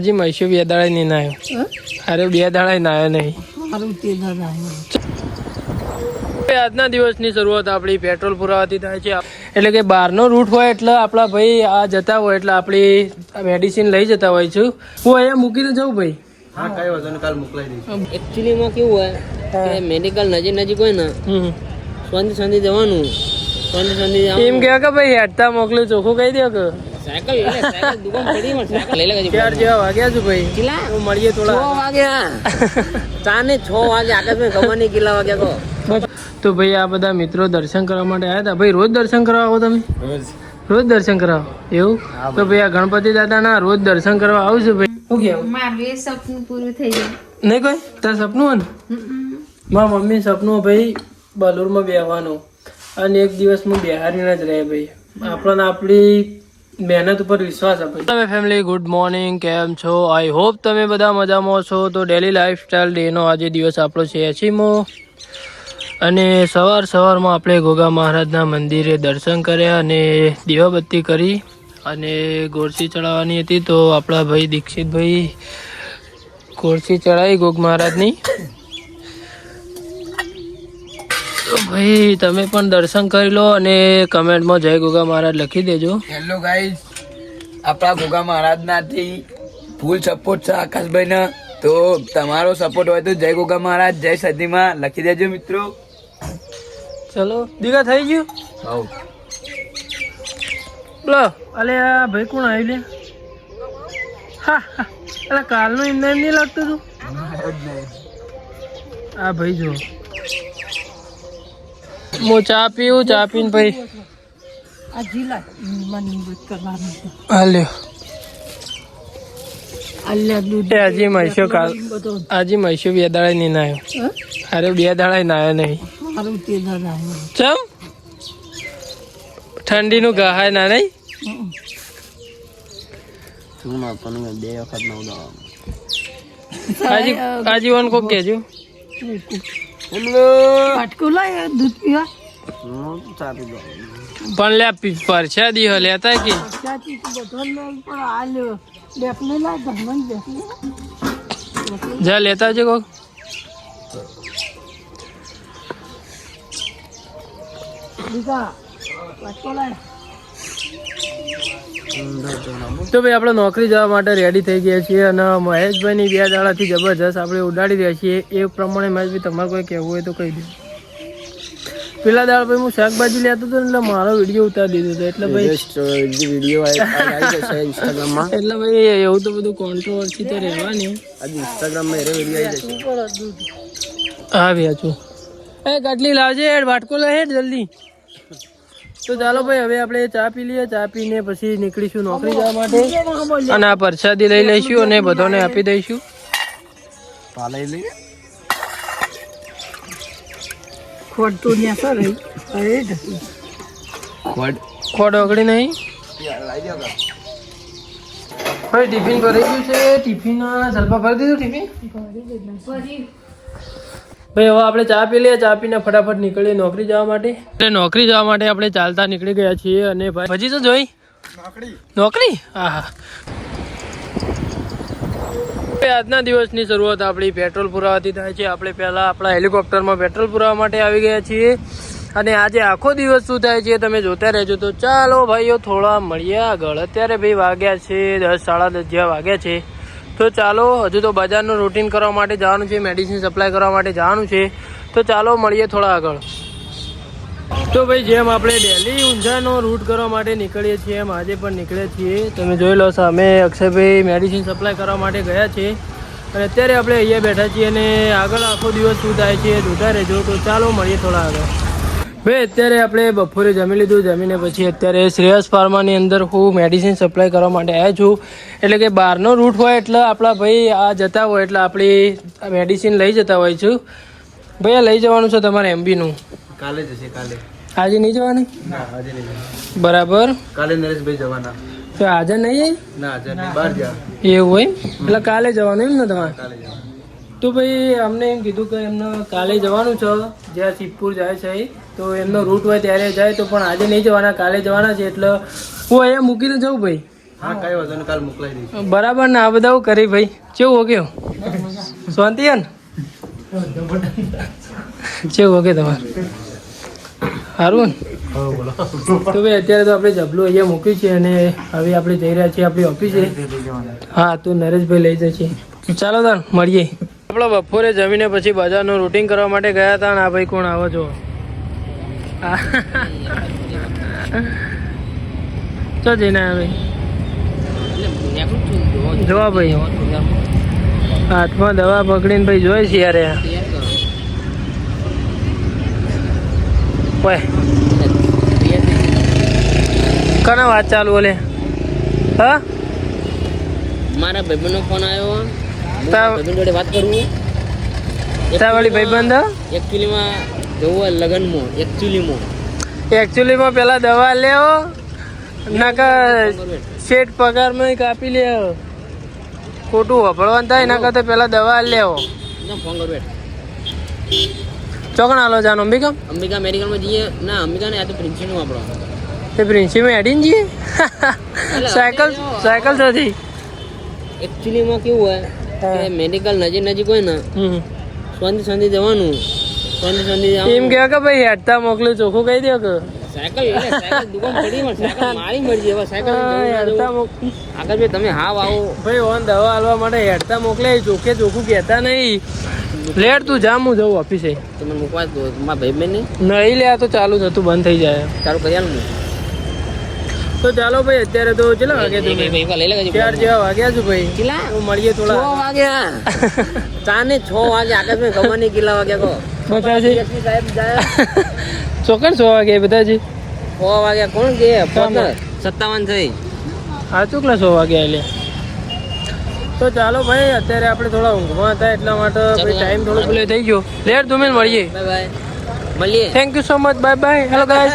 હજી મૈસુ બે દાડા નહીં નાયો. અરે બે દાડા નાયો નહીં. આજના દિવસની શરૂઆત આપણી પેટ્રોલ પુરાવાથી થાય છે. એટલે કે બહારનો રૂટ હોય એટલે આપણા ભાઈ આ જતા હોય એટલે આપણી મેડિસિન લઈ જતા હોય છું. હું અહીંયા મૂકીને જાઉં ભાઈ. હા કઈ વાંધો નહીં, કાલ મોકલાઈ દઈશ. એકચ્યુઅલી માં કેવું હોય કે મેડિકલ નજીક હોય ને શાંતિ જવાનું. એમ કે ભાઈ હેડતા મોકલું ચોખ્ખું કહી દો કે સાયકલ દુકાન પડી માં સાયકલ લઈ લેજો. ચાર જેવા વાગ્યા છું ભાઈ. કેટલા મળીએ થોડા 6 વાગ્યા. 6 વાગે આકાશભાઈ ખબર નહીં કેટલા વાગ્યા તો. તો ભાઈ આ બધા મિત્રો દર્શન કરવા માટે આવ્યા હતા. ભાઈ રોજ દર્શન કરવા આવો તમે? રોજ દર્શન કરવા એવું? તો ભાઈ આ ગણપતિ દાદા ના રોજ દર્શન કરવા આવું છું ભાઈ. શું કેવું? મારું એ સપનું પૂરું થઈ ગયું. નહીં કોઈ તાર સપનું હોય ને? મારા મમ્મી સપનું ભાઈ બલુરમાં બેહવાનું અને એક દિવસ હું બિહારીને જ રહે ભાઈ. આપણને આપણી મહેનત ઉપર વિશ્વાસ આપે. તમે ફેમિલી ગુડ મોર્નિંગ, કેમ છો? આઈ હોપ તમે બધા મજામાં છો. તો ડેલી લાઈફસ્ટાઈલ ડેનો આજે દિવસ આપણો છે 80મો અને સવારમાં આપણે ગોગા મહારાજના મંદિરે દર્શન કર્યા અને દીવાબત્તી કરી અને ગોળસી ચડાવવાની હતી. તો આપણા ભાઈ દીક્ષિતભાઈ ગોળસી ચડાવી ગોગ મહારાજની. તો ભાઈ તમે પણ દર્શન કરી લો અને કમેન્ટમાં જય ગોગા મહારાજ લખી દેજો. હેલો ગાઈઝ, આપણા ગોગા મહારાજનાથી ફૂલ સપોર્ટ છે આકાશભાઈને. તો તમારો સપોર્ટ હોય તો જય ગોગા મહારાજ, જય સદીમાં લખી દેજો મિત્રો. ચલો દીઘા થઈ ગયું. હવ લો અલે આ ભાઈ કોણ આવ્યું લે? હા અલે કાલનું એમને એમ નહીં લાગતું તું. આ ભાઈ જો હું ચા પીવું, ચા પીને ભાઈ આજે મૈસો કાલ આજે મૈસો બે દાડા નહીં નાયો. અરે બે દાડા નાયો નહીં. ચમ ઠંડી નું ગહાય ના નહીં. આજીવન કોક કેજો. પણ લે પરસાદી હો લેતા કે જા લેતા છે કોક. તો ભાઈ આપણે નોકરી જવા માટે રેડી થઈ ગયા છીએ અને મહેશભાઈની 2 દાડાથી જબરજસ્ત આપણે ઉડાડી રહ્યા છીએ. એ પ્રમાણે મહેશભાઈ તમારે કોઈ કહેવું હોય તો કહી દો. પેલા દાળ ભાઈ હું શાકભાજી લેતો હતો એટલે મારો વિડીયો ઉતારી દીધો હતો એટલે ભાઈ ઇન્સ્ટાગ્રામમાં એટલે ભાઈ એવું તો બધું કોન્ટ્રોવર્સી તો રહેવાની. ઇન્સ્ટાગ્રામમાં હા વ્યાચું એ ગાટલી લાવજે, વાટકો લે જલ્દી. તો ચાલો ભાઈ હવે આપણે ચા પી લઈએ. ચા પીને પછી નીકળીશું નોકરી જવા માટે અને આ પ્રસાદી લઈ લઈશું અને બધાને આપી દઈશું. ખોડ ઓગળી નહીં ભાઈ. ટિફિન ભરી ગયું છે. ટિફિન જલપા ભરી દીધું ટિફિન ભાઈ. હવે આપણે ચા પી લઈએ. ચા પીને ફટાફટ નીકળીએ નોકરી જવા માટે. એટલે નોકરી જવા માટે આપણે ચાલતા નીકળી ગયા છીએ. અને ભાઈ હજી તો જોઈ નોકરી. હા હા આજના દિવસની શરૂઆત આપણી પેટ્રોલ પુરાવાથી થાય છે. આપણે પહેલાં આપણા હેલિકોપ્ટરમાં પેટ્રોલ પુરાવા માટે આવી ગયા છીએ અને આજે આખો દિવસ શું થાય છે તમે જોતા રહેજો. તો ચાલો ભાઈઓ થોડા મળીએ આગળ. અત્યારે ભાઈ વાગ્યા છે 10 સાડા 10 જેવા વાગ્યા છે. તો ચાલો હજુ તો બજારનું રૂટીન કરવા માટે જવાનું છે, મેડિસિન સપ્લાય કરવા માટે જવાનું છે. તો ચાલો મળીએ થોડા આગળ. તો ભાઈ જેમ આપણે ડેલી ઊંઝાનો રૂટ કરવા માટે નીકળીએ છીએ એમ આજે પણ નીકળ્યા છીએ. તમે જોઈ લો સામે અક્ષયભાઈ મેડિસિન સપ્લાય કરવા માટે ગયા છે અને અત્યારે આપણે અહીંયા બેઠા છીએ અને આગળ આખો દિવસ શું થાય છે જોતા રહેજો. તો ચાલો મળીએ થોડા આગળ. ભાઈ અત્યારે આપણે બપોરે જમી લીધું. જમીને પછી અત્યારે શ્રેયસ ફાર્માની અંદર હું મેડિસિન સપ્લાય કરવા માટે આવ્યો છું. એટલે કે બહારનો રૂટ હોય એટલે આપણા ભાઈ આ જતા હોય એટલે આપણી મેડિસિન લઈ જતા હોય છું. ભાઈ આ લઈ જવાનું છે તમારે એમબીનું? કાલે જશે. કાલે આજે નહીં જવાની? ના આજે નહીં. બરાબર. કાલે નરેશભાઈ જવાના. તો આજે નહીં? ના આજે નહીં, બહાર ગયા. એવું હોય એટલે કાલે જવાનું એમ ને તમારે? કાલે જવાના. તો ભાઈ અમને એમ કીધું કે એમને કાલે જવાનું છે જ્યાં શિવપુર જાય છે. તો એમનો રૂટ હોય ત્યારે જાય તો પણ આજે નહીં જવાના, કાલે જવાના છે. એટલે હું અહીંયા મૂકીને જાઉં ભાઈ. બરાબર ને આ બધા હું કરી ભાઈ કેવું હો ગયો શાંતિ હે ને કેવું હો કે તમારે સારું ને તો ભાઈ અત્યારે તો આપણે જબલું અહીંયા મૂક્યું છે અને હવે આપણે જઈ રહ્યા છીએ આપણી ઓફિસે. હા તો નરેશભાઈ લઈ જશે. ચાલો તાણ મળીએ. આપણે બપોરે જમીને પછી બજારનું રૂટિંગ કરવા માટે ગયા હતા અને આ ભાઈ કોણ આવો છો ચો જઈને આવ્યા જોવા ભાઈ હાથમાં દવા પકડીને ભાઈ જોઈ છે યાર ઓય કના વાત ચાલુ ઓલે હા મારા ભાઈબંધનો ફોન આવ્યો. ભાઈબંધ જોડે વાત કરું. તાવાળી ભાઈબંધ એકચ્યુઅલીમાં જવું લગ્નમાં એકચ્યુઅલીમાં પેલા દવા લેવો નાકા શેઠ પગારમાં કાપી લે ખોટું વપરવાનું થાય એના કરતા પેલા દવા લેવો. ફોન કરું બેઠ. ચોકણ હાલો જાનો અંબિકા મેડિકલમાં જઈએ. ના અંબિકા ને આ તો પ્રિન્સિપલ આપણો તે પ્રિન્સિપલ એડીને જઈએ સાયકલ તો થઈ. એકચ્યુઅલીમાં કેવું હોય કે મેડિકલ નજીક હોય ને શાંતિ જવાનું. એમ કે ભાઈ હેડતા મોકલું ચોખ્ખું કહી દો કે સાયકલ દુકાન પડી સાયકલ મારી મરજી. હવે સાયકલ હેડતા આગળ ભાઈ તમે હાવ આવો ભાઈ ઓન દવા હાલવા માટે હેડતા મોકલે ચોખ્ખું કહેતા નહીં. લેટ તું જા હું જવું ઓફિસે. તમે મૂકવા દો મારા ભાઈ ને નહીં લે તો ચાલુ થતું બંધ થઈ જાય ચાલુ કરી આલું. તો ચાલો ભાઈ અત્યારે તો કેટલા વાગ્યા તમે લઈ લેજો. 4 જેવા વાગ્યા છું ભાઈ. કેટલા મળીએ થોડા 6 વાગ્યા. 4 ને 6 વાગે આકાશભાઈ ખબર નહીં કેટલા વાગ્યા કહો બતાજી સાહેબ જાય ચોકન 6 વાગ્યા બતાજી 6 વાગ્યા કોણ કે 57 થઈ હા ચોકલા 6 વાગ્યા એટલે. તો ચાલો ભાઈ અત્યારે આપણે થોડા ઊંઘમાં હતા એટલા માટે ભાઈ ટાઈમ થોડો પ્લે થઈ ગયો. લેટ તમે મળીએ. બાય મળીએ. Thank you so much bye bye. Hello guys.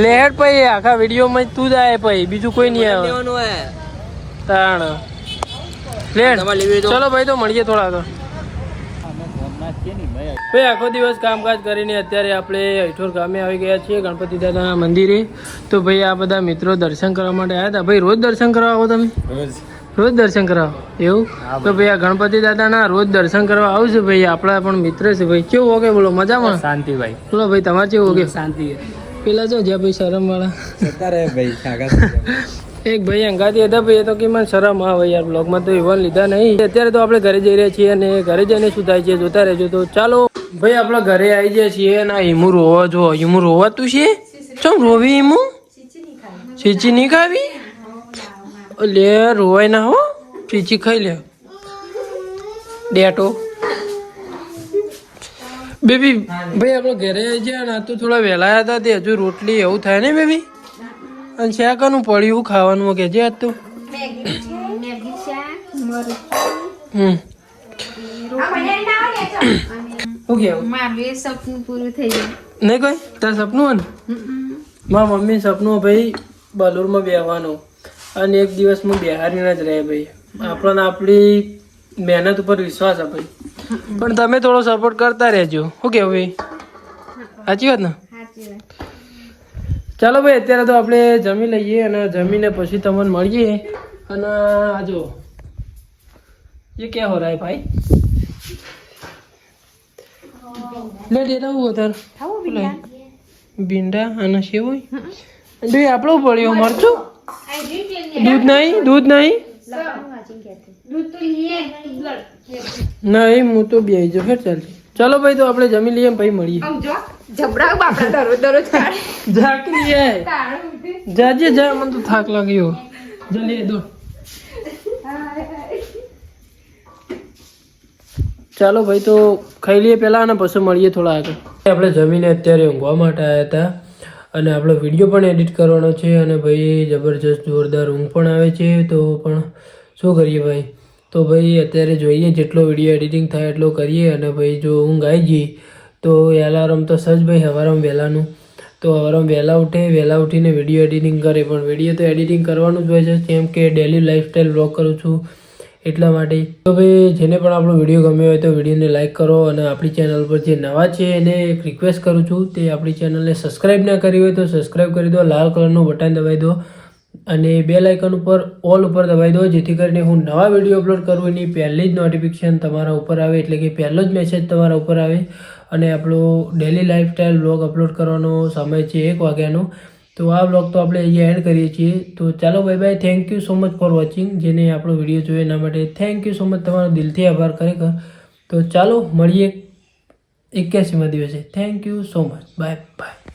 Let ભાઈ આખા વિડીયોમાં તું જ આવે ભાઈ બીજું કોઈ નહીં આવે તાણ લેટ. ચલો ભાઈ તો મળીએ થોડા આગળ. ભાઈ આખો દિવસ કામકાજ કરીને અત્યારે આપણે હૈઠોર ગામે આવી ગયા છીએ ગણપતિ દાદાના મંદિરે. તો ભાઈ આ બધા મિત્રો દર્શન કરવા માટે આવ્યા હતા. ભાઈ રોજ દર્શન કરવા આવો તમે? રોજ દર્શન કરવા એવું? તો ભાઈ આ ગણપતિ દાદાના રોજ દર્શન કરવા આવું છે ભાઈ. આપણા પણ મિત્ર છે ભાઈ. કેવું ઓકે બોલો મજામાં? શાંતિ ભાઈ. બોલો ભાઈ તમારે કેવું ઓકે? શાંતિ. પેલા જો જ્યાં ભાઈ શરમ વાળા એક ભાઈ અંગાથી હતા ભાઈ એ તો કે મને શરમ આવે યાર બ્લોગમાં તો ઇવન લીધા નહીં. અત્યારે તો આપણે ઘરે જઈ રહ્યા છીએ અને ઘરે જઈને શું થાય છે જોતા રહેજો. તો ચાલો ભાઈ આપણે ઘરે આવી ગયા છીએ અને હિમુ રોવા જો હિમુ રોવાતું છે. ચમ રોવી હિમુ? ચીચી નહીં ખાવી? લે રોવાય ના હો ચીચી ખાઈ લે ડેટો. બેબી ભાઈ આપણે ઘરે આવી ગયા ને તો થોડા વહેલા હતા તે હજુ રોટલી એવું થાય ને બેબી અને શાકનું પડ્યું ખાવાનું કે જે હતું મારું સપનું પૂરું થઈ ગયું. નહીં કોઈ તાર સપનું હોય ને મારા મમ્મી સપનું ભાઈ બલુરમાં બેહવાનું અને એક દિવસ હું બિહારીને જ રહે ભાઈ. આપણને આપણી મહેનત ઉપર વિશ્વાસ છે ભાઈ પણ તમે થોડો સપોર્ટ કરતા રહેજો. શું કેવું ભાઈ? સાચી વાત ને? ચાલો ભાઈ અત્યારે તો આપણે જમી લઈએ અને જમીને પછી તમને મળીએ. અને આજો ये क्या हो रहा है भाई? ले देता हूँ उधर ભીંડા અને સેવ હોય બે આપણો પડ્યો મરચું દૂધ નહીં નહીં હું તો બે જો ફેર ચાલશે. ચલો ભાઈ તો આપણે જમી લઈએ ભાઈ મળીએ. ઝાકી લે જાજે જા મને તો થાક લાગ્યો જલ્દી દો. ચાલો ભાઈ તો ખાઈ લઈએ પહેલાં અને પછી મળીએ થોડા આગળ. આપણે જમીને અત્યારે ઊંઘવા માટે આવ્યા હતા અને આપણો વિડીયો પણ એડિટ કરવાનો છે અને ભાઈ જબરજસ્ત જોરદાર ઊંઘ પણ આવે છે. તો પણ શું કરીએ ભાઈ? તો ભાઈ અત્યારે જોઈએ જેટલો વિડીયો એડિટિંગ થાય એટલો કરીએ અને ભાઈ જો ઊંઘ આવી ગઈ તો એલાર્મ તો સજ ભાઈ સવારમાં વહેલાનું તો સવારમાં વહેલા ઉઠીને વિડીયો એડિટિંગ કરે. પણ વિડીયો તો એડિટિંગ કરવાનું જ હોય છે કેમ કે ડેલી લાઈફસ્ટાઈલ બ્લોગ કરું છું એટલા માટે. તો ભાઈ જેને પણ આપણો વિડીયો ગમ્યો હોય તો વિડીયોને લાઇક કરો અને આપણી ચેનલ પર જે નવા છે એને એક રિક્વેસ્ટ કરું છું તે આપણી ચેનલને સબસ્ક્રાઈબ ના કરી હોય તો સબસ્ક્રાઈબ કરી દો. લાલ કલરનું બટન દબાવી દો અને બેલ આઇકન ઉપર ઓલ ઉપર દબાવી દો, જેથી કરીને હું નવા વિડીયો અપલોડ કરું એની પહેલી જ નોટિફિકેશન તમારા ઉપર આવે, એટલે કે પહેલો જ મેસેજ તમારા ઉપર આવે. અને આપણો ડેલી લાઈફસ્ટાઈલ વ્લોગ અપલોડ કરવાનો સમય છે 1 વાગ્યાનો. તો આ વ્લોગ તો આપણે અહીંયા એન્ડ કરીએ છીએ. તો ચાલો bye bye. Thank you so much for watching. જેને આપણો વિડીયો જોયો એના માટે થેન્ક યુ સો મચ, તમારો દિલથી આભાર ખરેખર. તો ચાલો મળીએ 81મા દિવસે. Thank you so much. Bye by.